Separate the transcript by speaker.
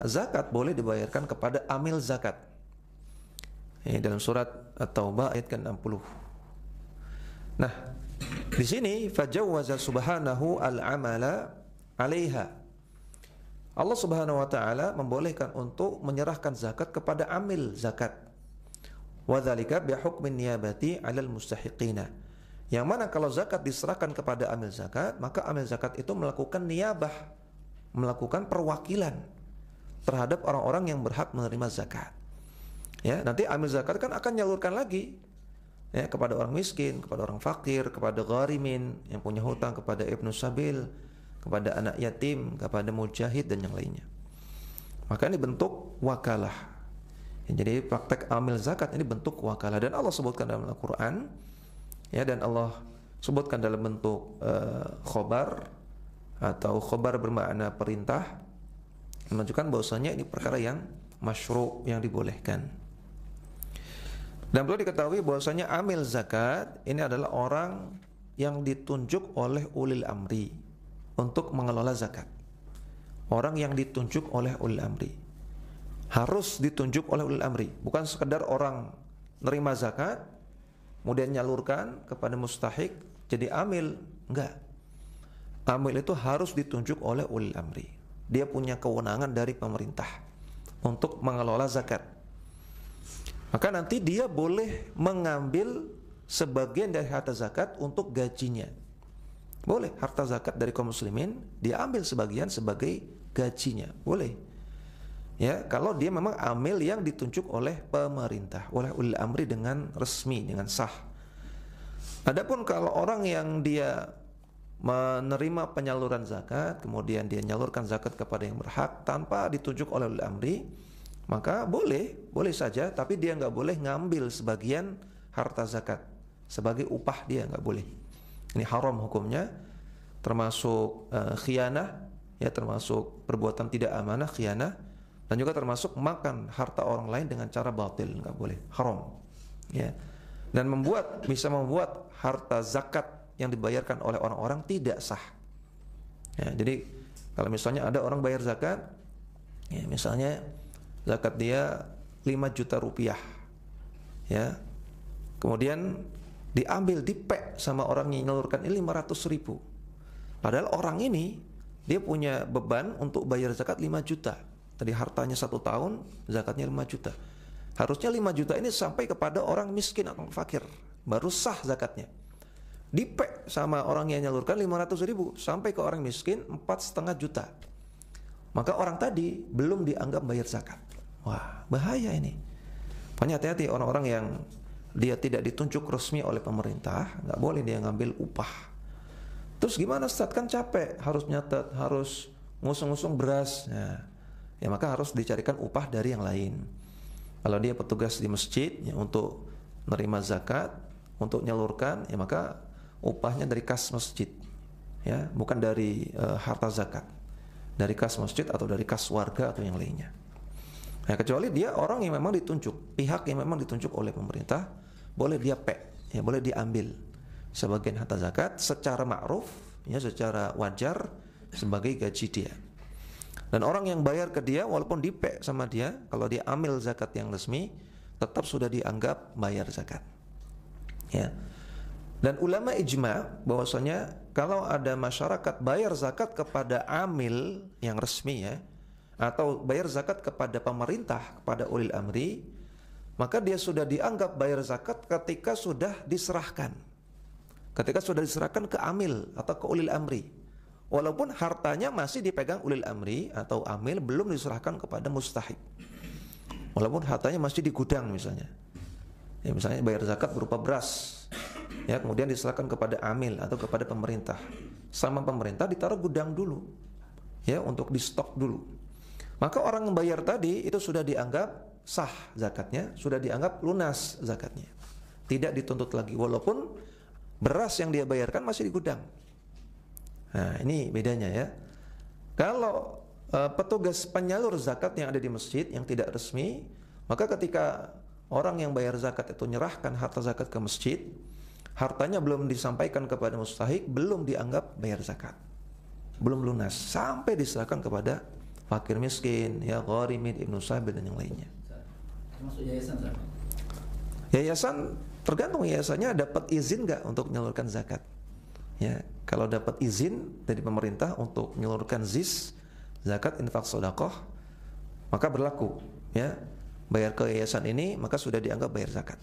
Speaker 1: zakat boleh dibayarkan kepada amil zakat. Ini dalam surat At-Taubah ayat ke-60. Nah, di sini fajawwaza subhanahu al-amala 'alaiha. Allah Subhanahu wa taala membolehkan untuk menyerahkan zakat kepada amil zakat. Wa dzalika bi hukmin niyabati 'alal mustahiqina. Yang mana kalau zakat diserahkan kepada amil zakat, maka amil zakat itu melakukan niyabah, melakukan perwakilan terhadap orang-orang yang berhak menerima zakat. Ya, nanti amil zakat kan akan nyalurkan lagi ya kepada orang miskin, kepada orang fakir, kepada gharimin yang punya hutang, kepada ibnu sabil, kepada anak yatim, kepada mujahid dan yang lainnya. Maka ini bentuk wakalah. Ya, jadi praktek amil zakat ini bentuk wakalah dan Allah sebutkan dalam Al-Qur'an ya, dan Allah sebutkan dalam bentuk khobar atau khobar bermakna perintah, menunjukkan bahwasanya ini perkara yang masyru', yang dibolehkan. Dan perlu diketahui bahwasanya amil zakat ini adalah orang yang ditunjuk oleh ulil amri untuk mengelola zakat. Orang yang ditunjuk oleh ulil amri, harus ditunjuk oleh ulil amri, bukan sekedar orang nerima zakat kemudian nyalurkan kepada mustahik jadi amil. Enggak. Amil itu harus ditunjuk oleh ulil amri. Dia punya kewenangan dari pemerintah untuk mengelola zakat. Maka nanti dia boleh mengambil sebagian dari harta zakat untuk gajinya. Boleh harta zakat dari kaum muslimin diambil sebagian sebagai gajinya. Boleh. Ya, kalau dia memang amil yang ditunjuk oleh pemerintah, oleh ulil amri dengan resmi, dengan sah. Adapun kalau orang yang dia menerima penyaluran zakat, kemudian dia nyalurkan zakat kepada yang berhak tanpa ditunjuk oleh ulil amri, maka boleh saja, tapi dia nggak boleh ngambil sebagian harta zakat sebagai upah, dia nggak boleh. Ini haram hukumnya, termasuk khianah, ya, termasuk perbuatan tidak amanah, khianah, dan juga termasuk makan harta orang lain dengan cara batil, nggak boleh, haram. Ya, dan bisa membuat harta zakat yang dibayarkan oleh orang-orang tidak sah. Ya, jadi kalau misalnya ada orang bayar zakat, ya, misalnya zakat dia 5 juta rupiah, ya, kemudian diambil, dipek sama orang yang menyalurkan ini 500 ribu. Padahal orang ini dia punya beban untuk bayar zakat 5 juta. Tadi hartanya 1 tahun, zakatnya 5 juta. Harusnya 5 juta ini sampai kepada orang miskin atau fakir, baru sah zakatnya. Dipek sama orang yang menyalurkan 500 ribu sampai ke orang miskin 4,5 juta. Maka orang tadi belum dianggap bayar zakat. Wah, bahaya ini. Makanya hati-hati orang-orang yang dia tidak ditunjuk resmi oleh pemerintah, nggak boleh dia ngambil upah. Terus gimana, Ustaz? Kan capek, harus nyatet, harus ngusung-ngusung beras. Ya, maka harus dicarikan upah dari yang lain. Kalau dia petugas di masjid ya, untuk menerima zakat, untuk nyalurkan, ya maka upahnya dari kas masjid. Ya, bukan dari harta zakat. Dari kas masjid atau dari kas warga atau yang lainnya. Nah, kecuali dia orang yang memang ditunjuk, pihak yang memang ditunjuk oleh pemerintah, boleh dia pek, ya, boleh diambil sebagian harta zakat secara ma'ruf, ya, secara wajar sebagai gaji dia. Dan orang yang bayar ke dia walaupun dipek sama dia, kalau dia ambil zakat yang resmi, tetap sudah dianggap bayar zakat. Ya. Dan ulama ijma bahwasanya kalau ada masyarakat bayar zakat kepada amil yang resmi, ya, atau bayar zakat kepada pemerintah, kepada ulil amri, maka dia sudah dianggap bayar zakat ketika sudah diserahkan. Ketika sudah diserahkan ke amil atau ke ulil amri. Walaupun hartanya masih dipegang ulil amri atau amil, belum diserahkan kepada mustahik. Walaupun hartanya masih di gudang misalnya. Ya, misalnya bayar zakat berupa beras. Ya, kemudian diserahkan kepada amil atau kepada pemerintah. Sama pemerintah ditaruh gudang dulu. Ya, untuk di stok dulu. Maka orang yang bayar tadi itu sudah dianggap sah zakatnya, sudah dianggap lunas zakatnya. Tidak dituntut lagi walaupun beras yang dia bayarkan masih di gudang. Nah, ini bedanya, ya. Kalau petugas penyalur zakat yang ada di masjid yang tidak resmi, maka ketika orang yang bayar zakat itu menyerahkan harta zakat ke masjid, hartanya belum disampaikan kepada mustahik, belum dianggap bayar zakat, belum lunas sampai diserahkan kepada fakir miskin, ya gharimin, ibnu sabil dan yang lainnya.
Speaker 2: Termasuk yayasan, Ustaz?
Speaker 1: Yayasan tergantung yayasannya dapat izin nggak untuk menyalurkan zakat. Ya, kalau dapat izin dari pemerintah untuk menyalurkan zakat, infak, sedekah, maka berlaku. Ya, bayar ke yayasan ini maka sudah dianggap bayar zakat.